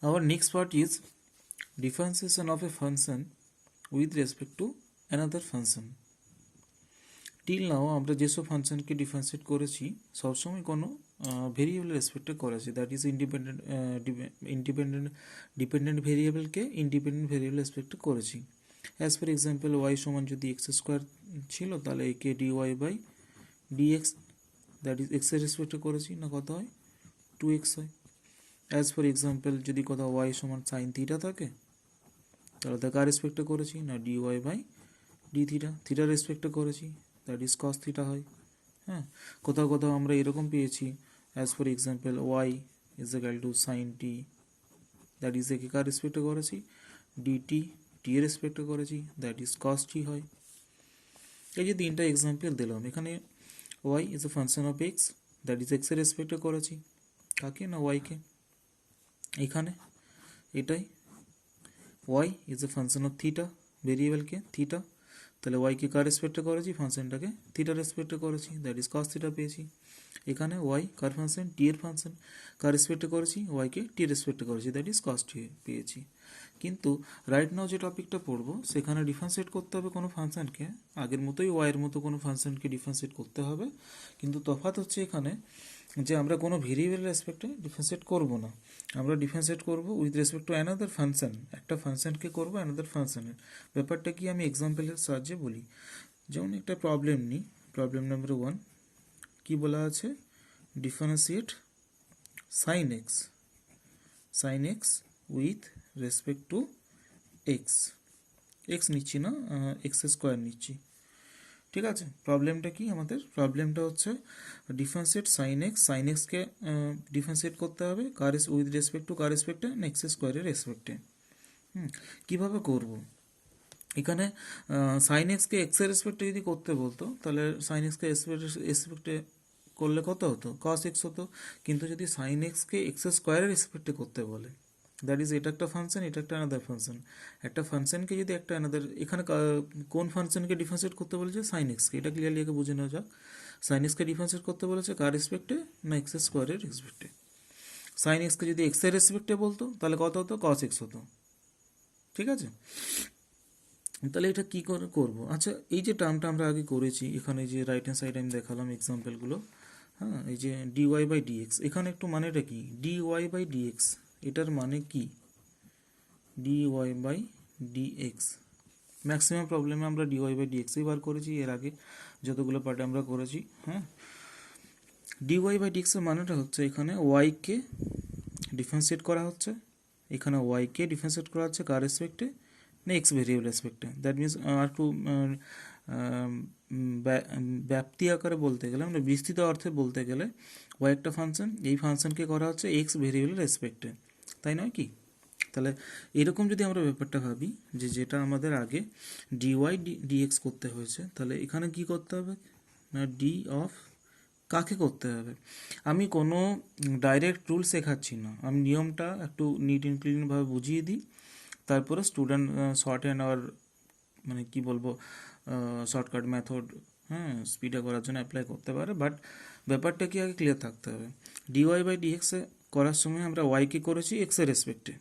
Our next part is differentiation of a function with respect to another function. Till now আমরা যেসব ফাংশনকে differentiate করেছি সবসময় কোনো ভেরিয়েবল রেসপেক্টে করেছি, দ্যাট ইজ ডিপেন্ডেন্ট ভেরিয়েবলকে ইন্ডিপেন্ডেন্ট ভেরিয়েবল রেসপেক্টে করেছি। অ্যাজ ফর এক্সাম্পল ওয়াই সমান যদি এক্স স্কোয়ার ছিল তাহলে একে d y by dx, that is এক্সের রেসপেক্টে করেছি, না কত হয় 2x হয়। অ্যাজ ফর এক্সাম্পল যদি কোথাও ওয়াই সমান সাইন থিটা থাকে তাহলে তাকে কার রেসপেক্টে করেছি, না d y by d theta, থিটার রেসপেক্টে করেছি, দ্যাট ইজ কস থিটা হয়। হ্যাঁ, কোথাও কোথাও আমরা এরকম পেয়েছি, as for example y is equal to sine t, that is একে কার রেসপেক্টে করেছি, ডিটি, টি এর রেসপেক্টে করেছি, দ্যাট ইজ কস টি হয়। এই যে তিনটা এক্সাম্পল দিলাম, এখানে Y is a function of X, that is X এর রেসপেক্টে করেছি, কাকে, না ওয়াইকে। এখানে এটাই Y is a function of theta, ভেরিয়েবলকে থিটা, তাহলে ওয়াইকে কার রেসপেক্টে করেছি, ফাংশনটাকে থিটা রেসপেক্টে করেছি, দ্যাট ইজ কস থিটা পেয়েছি। এখানে ওয়াই কার ফাংশন, টি এর ফাংশন, কার রেসপেক্টে করেছি, ওয়াইকে টি রেসপেক্টে করেছি, দ্যাট ইজ কস টি পেয়েছি। কিন্তু রাইট নাও যে টপিকটা পড়বো সেখানে ডিফারেন্সিয়েট করতে হবে কোনো ফাংশনকে, আগের মতোই ওয়াইয়ের মতো কোনো ফাংশনকে ডিফারেন্সিয়েট করতে হবে, কিন্তু তফাৎ হচ্ছে এখানে যে আমরা কোনো ভেরিয়েবল রেসপেক্টে ডিফারেন্সিয়েট করব না, আমরা ডিফারেন্সিয়েট করব with respect to another function, একটা ফাংশনকে করব অ্যানাদার ফাংশনের। ব্যাপারটা কি আমি এক্সাম্পলের সাহায্যে বলি। যেমন একটা প্রবলেম নিই, প্রবলেম নাম্বার 1 কি বলা আছে, differentiate sine x with respect to x নিচ্ছি না, এক্স স্কোয়ার নিচ্ছি, ঠিক আছে। প্রবলেমটা কি আমাদের, প্রবলেমটা হচ্ছে ডিফারেন্সিয়েট সাইন এক্সকে ডিফারেন্সিয়েট করতে হবে কার উইথ রেসপেক্ট টু কার রেসপেক্টে, না এক্স স্কোয়ারের রেসপেক্টে। কীভাবে করব, এখানে সাইন এক্সকে এক্সের রেসপেক্টে যদি করতে বলতো তাহলে সাইন এক্সকে রেসপেক্টে করলে কত হতো, কস এক্স হতো। কিন্তু যদি সাইন এক্সকে এক্স স্কোয়ারের রেসপেক্টে করতে বলে, দ্যাট ইজ এটা একটা ফাংশন, এটা একটা আনাদার ফাংশন, একটা ফাংশনকে যদি একটা আনাদার, এখানে কোন ফাংশনকে ডিফারেন্সিয়েট করতে বলেছে, সাইন এক্সকে, এটা ক্লিয়ারলি একে বুঝে নেওয়া যাক। সাইন এক্সকে ডিফারেন্সিয়েট করতে বলেছে কার রেসপেক্টে, না এক্স স্কোয়ারের রেসপেক্টে। সাইন এক্সকে যদি এক্সের রেসপেক্টে বলতো তাহলে কত হতো, কস এক্স হতো, ঠিক আছে। তাহলে এটা কী করে করবো, আচ্ছা এই যে টার্মটা আমরা আগে করেছি, এখানে যে রাইট হ্যান্ড সাইড আমি দেখালাম এক্সাম্পলগুলো, হ্যাঁ, এই যে ডিওয়াই বাই ডিএক্স, এখানে একটু মানেটা কি, ডিওয়াই বাই ডিএক্স এটার মানে কি, ডিওয়াই বাই ডিএক্স, ম্যাক্সিমাম প্রবলেমে আমরা ডিওয়াই বাই ডিএক্সই বার করেছি এর আগে যতগুলো পার্টে আমরা করেছি। হ্যাঁ, ডিওয়াই বাই ডিএক্সের মানেটা হচ্ছে এখানে ওয়াইকে ডিফারেন্সিয়েট করা হচ্ছে, এখানে ওয়াইকে ডিফারেন্সিয়েট করা হচ্ছে কার রেসপেক্টে, না এক্স ভেরিয়েবল রেসপেক্টে। দ্যাট মিনস আর একটু ব্যাপ্তি আকারে বলতে গেলে, মানে বিস্তৃত অর্থে বলতে গেলে, ওয়াই একটা ফাংশন, এই ফাংশনকে করা হচ্ছে এক্স ভেরিয়েবলের রেসপেক্টে, তাই নয় কি। তাহলে এরকম যদি আমরা ব্যাপারটা ভাবি যে যেটা আমাদের আগে ডিওয়াই ডিএক্স করতে হয়েছে, তাহলে এখানে কি করতে হবে, না ডি অফ কাকে করতে হবে। আমি কোনো ডাইরেক্ট রুল শেখাচ্ছি না, আমি নিয়মটা একটু নিট অ্যান্ড ক্লিনভাবে বুঝিয়ে দিই, তারপরে স্টুডেন্ট শর্ট অ্যান্ড আর মানে কি বলবো শর্টকাট মেথড, হ্যাঁ, স্পিডে করার জন্য অ্যাপ্লাই করতে পারে, বাট ব্যাপারটা কি আগে ক্লিয়ার থাকতে হবে। ডিওয়াই বাই ডিএক্সে করার সময় আমরা ওয়াইকে করেছি এক্সের রেসপেক্টে,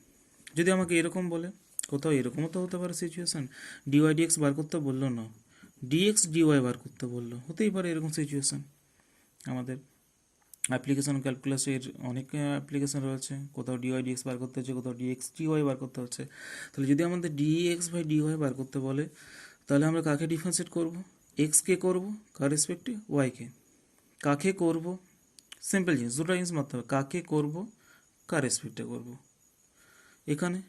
যদি আমাকে এরকম বলে, কোথাও এরকমও তো হতে পারে সিচুয়েশান, ডিওয়াই ডিএক্স বার করতে বললো না, ডিএক্স ডিওয়াই বার করতে বললো, হতেই পারে এরকম সিচুয়েশান। আমাদের অ্যাপ্লিকেশন ক্যালকুলাসের অনেক অ্যাপ্লিকেশন রয়েছে, কোথাও ডিওয়াই ডিএক্স বার করতে হচ্ছে, কোথাও ডিএক্স ডিওয়াই বার করতে হচ্ছে। তাহলে যদি আমাদের ডিএক্স বাই ডিওয়াই বার করতে বলে তাহলে আমরা কাকে ডিফারেন্সিয়েট করব, এক্সকে করব কার রেসপেক্টে, ওয়াইকে। কাকে করব, সিম্পল জিনিস, দুটো জিনিস মারতে হবে, কাকে করব কার রেসপেক্টে করব। এখানে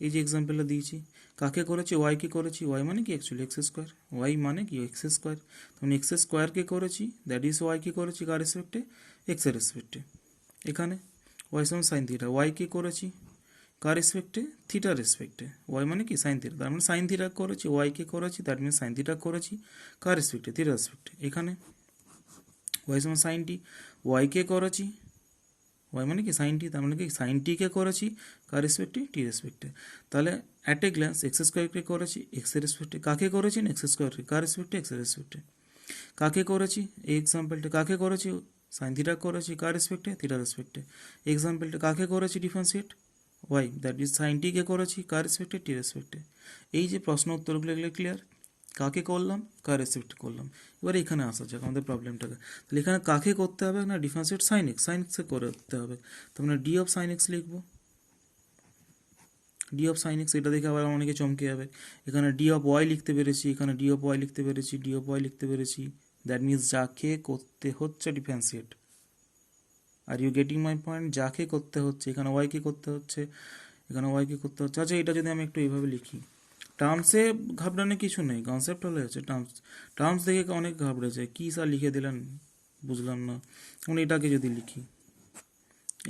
এই যে এক্সাম্পলটা দিয়েছি, কাকে করেছি, ওয়াইকে করেছি, ওয়াই মানে কি অ্যাকচুয়ালি এক্স স্কোয়ার, ওয়াই মানে কি এক্স স্কোয়ার, তখন এক্স স্কোয়ারকে করেছি, দ্যাট ইজ ওয়াইকে করেছি কার রেসপেক্টে, এক্সের রেসপেক্টে। এখানে ওয়াই সমান সাইন থিটা, ওয়াইকে করেছি কার রেসপেক্টে, থিটার রেসপেক্টে, ওয়াই মানে কি সাইন থিটা, তার মানে সাইন থিটা করেছি, ওয়াইকে করেছি, দ্যাট মিনস সাইন থিটা করেছি কার রেসপেক্টে, থিটার রেসপেক্টে। এখানে ওয়াই সমান সাইন টি, ওয়াইকে করেছি, ওয়াই মানে কি সাইন টি, তার মানে কি সাইন টিকে করেছি কার রেসপেক্টে, টি রেসপেক্টে। তাহলে অ্যাট এ গ্ল্যান্স এক্স স্কোয়ারকে করেছি এক্সের রেসপেক্টে, কাকে করেছি না এক্স স্কোয়ারকে, কার রেসপেক্টে, এক্সের রেসপেক্টে। কাকে করেছি, এই এক্সাম্পলটা কাকে করেছি, সাইন থিটা করেছি কার রেসপেক্টে, থিটার রেসপেক্টে। এক্সাম্পলটা কাকে করেছি differentiate, Y that is sine T কে করেছি কার রেসপেক্টে, টি রেসপেক্টে। এই যে প্রশ্ন উত্তরগুলো এগুলো ক্লিয়ার, কাকে করলাম, কার রেসপেক্টে করলাম। এবার এখানে আসা যাক আমাদের প্রবলেমটাকে। তাহলে এখানে কাকে করতে হবে না, ডিফারেন্সিয়েট সাইন এক্স, সাইন এক্সে করতে হবে। তার মানে ডি অফ সাইন এক্স লিখবো, ডি অফ সাইন এক্স। এটা দেখে আবার অনেকে চমকে যাবে, এখানে ডি অফ ওয়াই লিখতে পেরেছি, এখানে ডি অফ ওয়াই লিখতে পেরেছি, ডি অফ ওয়াই লিখতে পেরেছি। দ্যাট মিনস যাকে করতে হচ্ছে differentiate. Are you getting my point? যাকে করতে হচ্ছে, এখানে ওয়াইকে করতে হচ্ছে, এখানে ওয়াইকে করতে হচ্ছে। আচ্ছা এটা যদি আমি একটু এইভাবে লিখি, টার্মসে ঘাবড়ানো কিছু নেই, কনসেপ্ট হলে হচ্ছে টার্মস। টার্মস দেখে অনেক ঘাবড়ে যায়, কী স্যার লিখে দিলেন বুঝলাম না। আমি এটাকে যদি লিখি,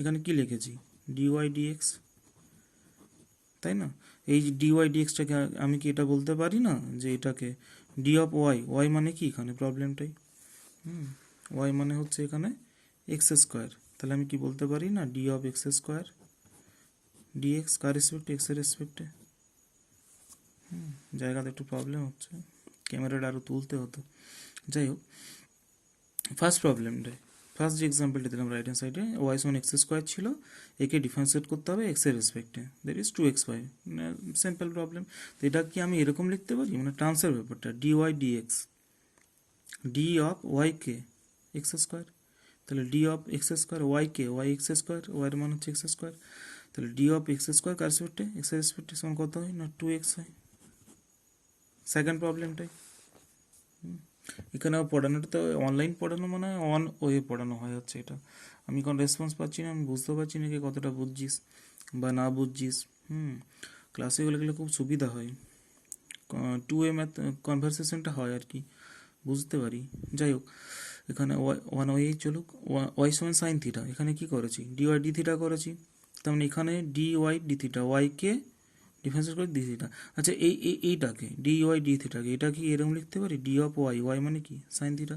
এখানে কি লিখেছি, ডিওয়াই ডিএক্স, তাই না? এই ডিওয়াই ডিএক্সটাকে আমি কি এটা বলতে পারি না যে এটাকে ডি অফ ওয়াই, ওয়াই মানে কি এখানে প্রবলেমটাই, ওয়াই মানে হচ্ছে এখানে এক্স স্কোয়ার। তাহলে আমি কি বলতে পারি না, D of x square DX কার রেসপেক্টে, এক্সের রেসপেক্টে। জায়গাতে একটু প্রবলেম হচ্ছে, ক্যামেরাটা আরও তুলতে হতো। যাই হোক, ফার্স্ট প্রবলেমটাই, ফার্স্ট যে এক্সাম্পলটা দিলাম রাইট হ্যান্ড সাইডে, ওয়াই সমান এক্স স্কোয়ার ছিল, একে ডিফারেন্সিয়েট করতে হবে এক্সের রেসপেক্টে, that is 2xy। Simple problem. তো এটা কি আমি এরকম লিখতে পারি, মানে ট্রান্সফার ব্যাপারটা, D Y DX, D of ওয়াইকে এক্স স্কোয়ার, তাহলে ডি অফ এক্স স্কোয়ার ওয়াইকে, ওয়াই এক্স স্কোয়ার, ওয়াইয়ের মান হচ্ছে এক্স স্কোয়ার, তাহলে ডি অফ এক্স স্কোয়ার কার রেসপেক্টে, এক্সের রেসপেক্টে সমান কত হয় না 2x হয়। সেকেন্ড প্রবলেমটাই, এখানে পড়ানোটা তো অনলাইন পড়ানো মানে অন ওয়ে পড়ানো হয় হচ্ছে এটা। আমি কোনো রেসপন্স পাচ্ছি না, আমি বুঝতে পারছি না কি কতটা বুঝছিস বা না বুঝছিস। ক্লাসে গেলে খুব সুবিধা হয়, 2 ম্যাথ কনভারসেশনটা হয় আর কি, বুঝতে পারি। যাই হোক, এখানে ওয়ান ওয়াই চলুক, ওয়াই সমান সাইন থিটা, এখানে কি করেছি, ডি ওয়াই ডি থিটা করেছি। তার মানে এখানে ডি ওয়াই ডি থিটা, ওয়াইকে ডিফারেন্স করে ডি থিটা। আচ্ছা এইটাকে ডি ওয়াই ডি থিটাকে, এটা কি এরকম লিখতে পারি, ডি অফ ওয়াই, ওয়াই মানে কি সাইন থিটা,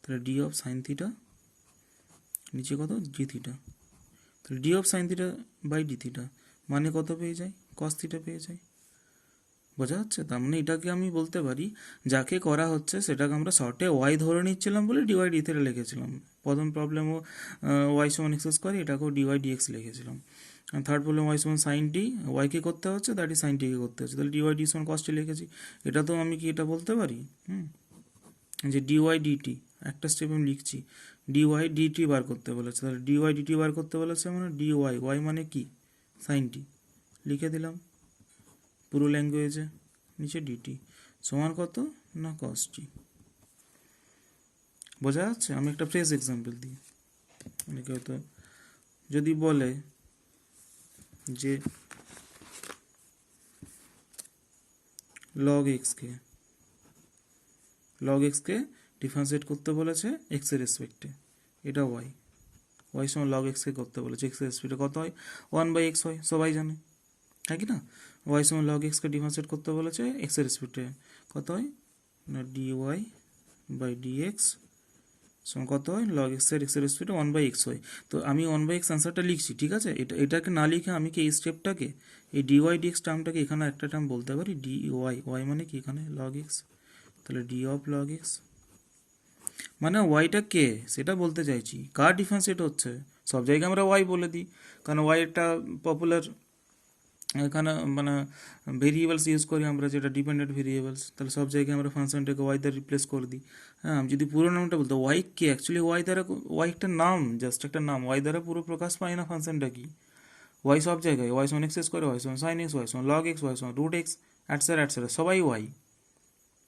তাহলে ডি অফ সাইন থিটা নিচে কত ডি থিটা, তাহলে D of sine theta by d theta মানে কত পেয়ে যায়, কস থিটা পেয়ে যায়। বোঝা যাচ্ছে? তার মানে এটাকে আমি বলতে পারি যাকে করা হচ্ছে সেটাকে আমরা শর্টে ওয়াই ধরে নিচ্ছিলাম বলে ডিওয়াই ডি থিটা লিখেছিলাম। প্রথম প্রবলেমও ওয়াই সমান এক্স স্কোয়ার, এটাকেও ডিওয়াই ডিএক্স লিখেছিলাম। থার্ড প্রবলেম ওয়াই সমান সাইন টি, ওয়াইকে করতে হচ্ছে দ্যাট ইজ সাইন টিকে করতে হচ্ছে, তাহলে ডিওয়াই ডি সমান কস টি লিখেছি। এটা তো আমি কি এটা বলতে পারি যে ডিওয়াই ডিটি, একটা স্টেপ আমি লিখছি, ডিওয়াই ডিটি বার করতে বলেছে, তাহলে ডিওয়াই ডিটি বার করতে বলেছে মানে ডিওয়াই, ওয়াই মানে কি সাইন টি, লিখে দিলাম পুরো ল্যাঙ্গুয়েজে, নিচে ডিটি সমান কত না কস টি। বোঝা যাচ্ছে? আমি একটা ফ্রেশ এক্সাম্পল দিই, অনেকে হয়তো যদি বলে যে লগ এক্সকে, লগ এক্সকে ডিফারেন্সিয়েট করতে বলেছে এক্সের রেসপেক্টে, এটা ওয়াই, ওয়াই সময় লগ এক্সকে করতে বলেছে এক্সের রেসপেক্টে, কত হয় 1/x হয়, সবাই জানে হ্যাঁ কি না। ওয়াই সময় লগ এক্সকে ডিফারেন্সিয়েট করতে বলেছে এক্সের রেসপেক্টে, কত হয় না ডি ওয়াই বাই ডিএক্স সমান কত হয় লগ এক্সের রেসপেক্টে 1/x হয়। তো আমি 1/x আনসারটা লিখছি, ঠিক আছে। এটাকে না লিখে আমি কি এই স্টেপটাকে, এই ডিওয়াই ডিএক্স টার্মটাকে এখানে একটা টার্ম বলতে পারি ডি ওয়াই, ওয়াই মানে কি এখানে লগ এক্স, তাহলে ডি অফ লগ এক্স মানে ওয়াইটা কে সেটা বলতে চাইছি, কার ডিফারেন্সিয়েট হচ্ছে। সব জায়গায় আমরা ওয়াই বলে দিই কারণ ওয়াই একটা পপুলার এখানে মানে ভেরিয়েবলস ইউজ করি আমরা, যেটা ডিপেন্ডেন্ট ভেরিয়েবলস, তাহলে সব জায়গায় আমরা ফাংশনটাকে ওয়াই দ্বারা রিপ্লেস করে দিই। হ্যাঁ, আমি যদি পুরো নামটা বলতো ওয়াই কে, অ্যাকচুয়ালি ওয়াই দ্বারা, ওয়াই একটা নাম, জাস্ট একটা নাম, ওয়াই দ্বারা পুরো প্রকাশ পায় না ফাংশনটা কি। ওয়াই সব জায়গায়, ওয়াই সমান এক্স স্কোয়ার, ওয়াই সমান সাইন এক্স, ওয়াই সমান লগ এক্স, ওয়াই সমান রুট এক্স, অ্যাটসেট্রা অ্যাটসেট্রা, সবাই ওয়াই।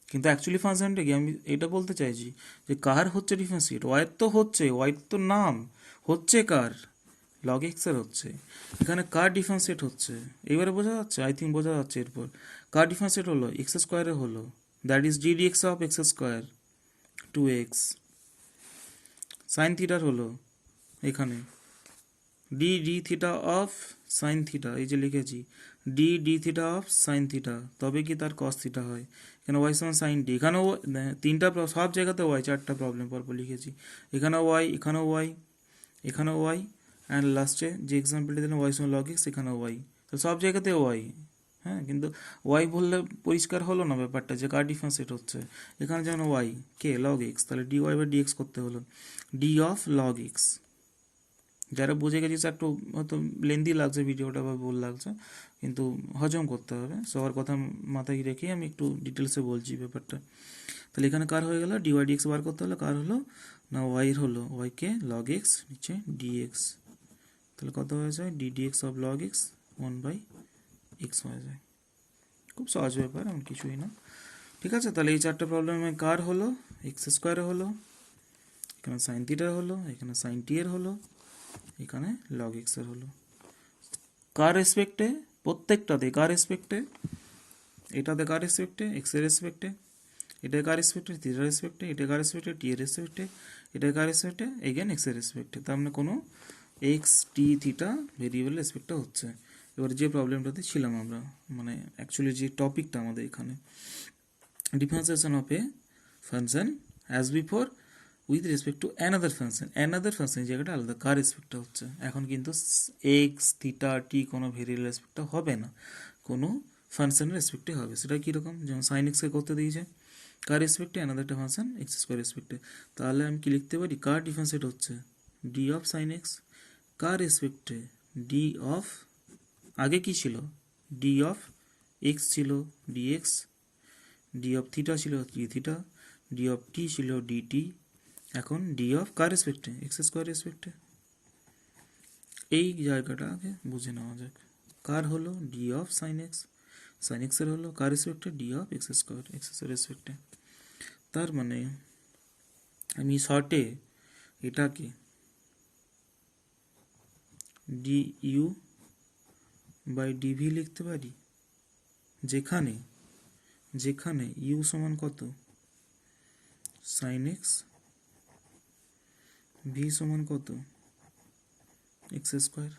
কিন্তু অ্যাকচুয়ালি ফাংশনটা কি, আমি এটা বলতে চাইছি যে কার হচ্ছে ডিফারেন্সিয়েট, ওয়াইয়ের তো হচ্ছে, ওয়াই তো নাম, হচ্ছে কার লগ এক্সের হচ্ছে, এখানে কার ডিফারেন্সিয়েট হচ্ছে এবারে বোঝা যাচ্ছে, আই থিঙ্ক বোঝা যাচ্ছে। এরপর কার ডিফারেন্সিয়েট হলো এক্স স্কোয়ারে হলো, that is d dx of x square 2x, sine থিটার হলো এখানে d d theta of sine theta, এই যে লিখেছি d d theta of sine theta, তবে কি তার কস থিটা হয়। এখানে ওয়াই সমান সাইন ডি, এখানেও তিনটা, সব জায়গাতে ওয়াই, চারটা প্রবলেম পরপর লিখেছি, এখানেও ওয়াই, এখানেও ওয়াই, এখানেও ওয়াই, অ্যান্ড লাস্টে যে এক্সাম্পলটি দিলাম ওয়াই সমান লগ এক্স, এখানেও ওয়াই, তো সব জায়গাতে ওয়াই। হ্যাঁ, কিন্তু ওয়াই বললে পরিষ্কার হলো না ব্যাপারটা যে কার ডিফারেন্সিয়েট হচ্ছে। এখানে যেমন ওয়াই কে লগ এক্স, তাহলে d y by D x করতে হলো ডি অফ লগ এক্স, যারা বুঝে গেছিস একটু হয়তো লেন্দি লাগছে ভিডিওটা বা ভুল লাগছে, কিন্তু হজম করতে হবে, সবার কথা মাথায় রেখেই আমি একটু ডিটেলসে বলছি ব্যাপারটা। তাহলে এখানে কার হয়ে গেল, ডিওয়াই ডিএক্স বার করতে হলে কার হলো না ওয়াইয়ের হলো, ওয়াইকে লগ এক্স নিচে ডিএক্স, তাহলে কত হয়ে যায় d dx of log x 1/x হয়ে যায়। খুব সহজ ব্যাপার, এমন কিছুই না। ঠিক আছে, তাহলে এই চারটে প্রবলেমে কার হলো, এক্স স্কোয়ারে হলো, এখানে সাইন থিটার হলো, এখানে সাইন টি এর হলো, এখানে লগ এক্স এর হলো। কার রেসপেক্টে, প্রত্যেকটাতে কার রেসপেক্টে, এটাতে কার রেসপেক্টে এক্স এর রেসপেক্টে, এটা কার রেসপেক্টে থিটার রেসপেক্টে, এটা কার রেসপেক্টে টি এর রেসপেক্টে, এটা কার রেসপেক্টে এগেন এক্স এর রেসপেক্টে। তার মানে কোনো এক্স টি থিটা ভেরিয়েবল রেসপেক্টে হচ্ছে। এবার যে প্রবলেমটাতে ছিলাম আমরা, মানে অ্যাকচুয়ালি যে টপিকটা আমাদের এখানে, differentiation of A function as before with respect to another function জায়গাটা আলাদা, কার রেসপেক্টটা হচ্ছে। এখন কিন্তু এক্স থিটা টি কোনো ভেরিয়েবল রেসপেক্টটা হবে না, কোনো ফাংশনের রেসপেক্টে হবে। সেটা কীরকম, যেমন সাইন এক্সকে করতে দিয়েছে কার রেসপেক্টে, অ্যানাদারটা ফাংশন এক্স স্কোয়ার রেসপেক্টে। তাহলে আমি কি লিখতে পারি, কার ডিফারেন্সিয়েট হচ্ছে ডি অফ সাইন এক্স, কার রেসপেক্টে ডি অফ, আগে কি ছিল ডি অফ এক্স ছিল ডিএক্স, ডি অফ থিটা ছিল D theta, D of T ছিল ডিটি, এখন ডি অফ কার রেসপেক্টে এক্স স্কোয়ার রেসপেক্টে। এই জায়গাটা আগে বুঝে নেওয়া যাক। কার হলো ডি অফ সাইন এক্সের হলো কার রেসপেক্টে ডি অফ এক্স স্কোয়ার রেসপেক্টে। তার মানে আমি শর্টে এটাকে ডি ইউ বাই ডিভি লিখতে পারি, যেখানে যেখানে ইউ সমান কত সাইন এক্স, ভি সমান কত এক্স স্কোয়ার।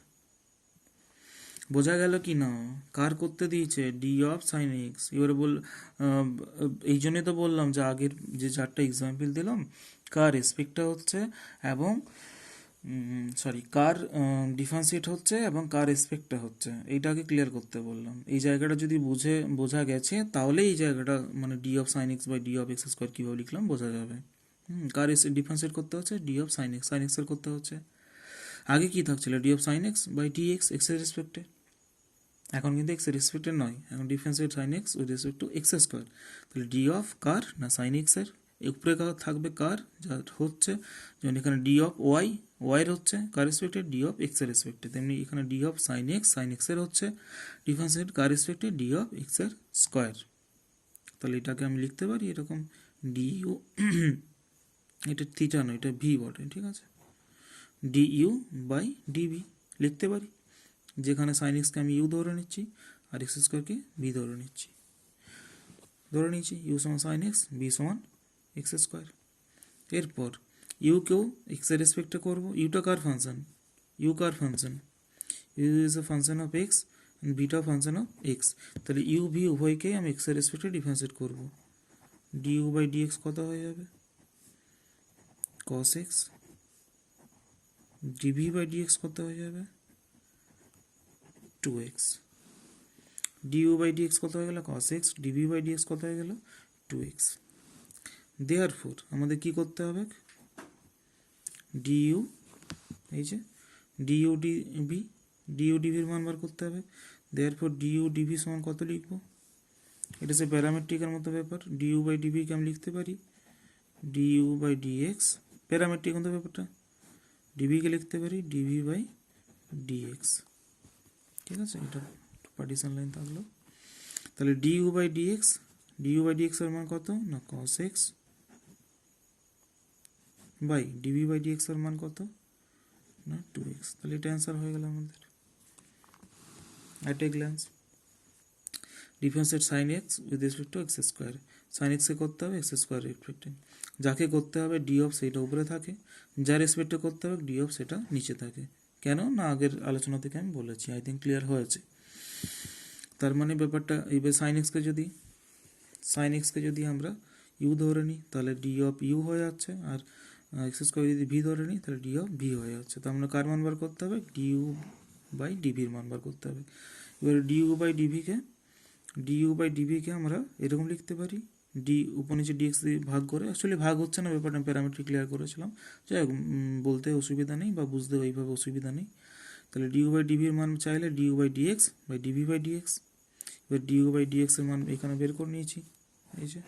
বোঝা গেল কি না, কার করতে দিয়েছে ডি অফ সাইন এক্স। এবারে এই জন্যই তো বললাম যে আগের যে চারটা এক্সাম্পল দিলাম কার রেসপেক্টটা হচ্ছে এবং কার ডিফারেন্সিয়েট হচ্ছে এবং কার রেসপেক্টটা হচ্ছে, এইটাকে ক্লিয়ার করতে বললাম। এই জায়গাটা যদি বোঝা গেছে তাহলে এই জায়গাটা মানে d of sine x by d of x square কীভাবে লিখলাম বোঝা যাবে। কার ডিফারেন্সিয়েট করতে হচ্ছে ডি অফ সাইন এক্সের করতে হচ্ছে, আগে কি থাকছিল D of sine x by D X এক্সের রেসপেক্টে, এখন কিন্তু এক্সের রেসপেক্টে নয়, এখন differentiate sine x with respect to x square. তাহলে ডি অফ কার না সাইন এক্সের, উপরে থাকবে কার যা হচ্ছে, যেমন এখানে ডি অফ ওয়াইয়ের হচ্ছে কার রেসপেক্টে ডি অফ এক্সের রেসপেক্টে, তেমনি এখানে ডি অফ সাইন এক্সের হচ্ছে ডিফারেন্সিয়েট কার রেসপেক্টে ডি অফ এক্সের স্কোয়ার। তাহলে এটাকে আমি লিখতে পারি এরকম ডি ইউ, এটা থিটা নয় এটা ভি বটে, ঠিক আছে, ডি ইউ বাই ডিভি লিখতে পারি, যেখানে সাইন এক্সকে আমি ইউ ধরে নিচ্ছি আর এক্স স্কোয়ারকে ভি ধরে নিচ্ছি, ইউ সমান সাইন এক্স, ভি সমান এক্স স্কোয়ার। এরপর ইউকেও এক্সের রেসপেক্টে করবো, ইউটা কার function, u is a function of x and ভিটা ফাংশন অফ এক্স। তাহলে ইউ ভি উভয়কেই আমি এক্সের রেসপেক্টে ডিফারেন্সিয়েট করবো, d u by D x কত হয়ে যাবে cos x, dv by dx কত হয়ে যাবে 2x, ডিউ বাই ডিএক্স কত হয়ে গেল cos x, dv by dx কত হয়ে গেল 2x। দেয়ারফোর আমাদের কি করতে হবে, ডিউ, এই যে ডিউ ডিভির মান বার করতে হবে। দেয়ারফোর ডিউ ডিভি সমান কত লিখবো, এটা সে প্যারামেট্রিকের মতো ব্যাপার, ডিউ বাই ডিভিকে আমি লিখতে পারি ডিউ বাই ডিএক্স, প্যারামেট্রিক মতো ব্যাপারটা, ডিভিকে লিখতে পারি ডিভি বাই ডিএক্স, ঠিক আছে, এটা পার্টিশন লাইন থাকলো। তাহলে ডিউ বাই ডিএক্স এর মান কত না cos x by dv by dx এর মান কত না 2x। তাহলে এটা অ্যান্সার হয়ে গেল আমাদের at a glance. Differentiate sine x with respect to x square, sine এক্সকে করতে হবে এক্স স্কোয়ার রেসপেক্টে, যাকে করতে হবে ডি অফ সেটা উপরে থাকে, যা রেসপেক্টে করতে হবে ডি অফ সেটা নিচে থাকে। কেন না আগের আলোচনা থেকে আমি বলেছি, আই থিঙ্ক ক্লিয়ার হয়েছে। তার মানে ব্যাপারটা এইবার সাইন এক্সকে যদি আমরা ইউ ধরে নিই তাহলে ডি অফ ইউ হয়ে যাচ্ছে, আর এক্স স্কোয়ার যদি ভি ধরে নিই তাহলে ডি অফ ভি হয়ে যাচ্ছে। তার মানে কার মান বার করতে হবে ডিউ বাই ডিভির মান বার করতে হবে। এবার ডিউ বাই ডিভিকে আমরা এরকম লিখতে পারি ডি উপর নিচে ডিএক্স দিয়ে ভাগ করে, অ্যাকচুয়ালি ভাগ হচ্ছে না, ব্যাপারটা আমি প্যারামেট্রিক ক্লিয়ার করেছিলাম, যাই হোক বলতে অসুবিধা নেই বা বুঝতে ওইভাবে অসুবিধা নেই। তাহলে ডিউ বাই ডিভির মান চাইলে du by dx by dv by dx, এবার ডিউ বাই ডিএক্সের মান এখানে বের করে নিয়েছি, এই যে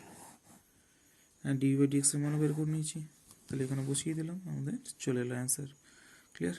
হ্যাঁ ডিউ বাই ডিএক্সের মানও বের করে নিয়েছি, তাহলে এখানে বসিয়ে দিলাম, আমাদের চলে এলো অ্যান্সার। ক্লিয়ার?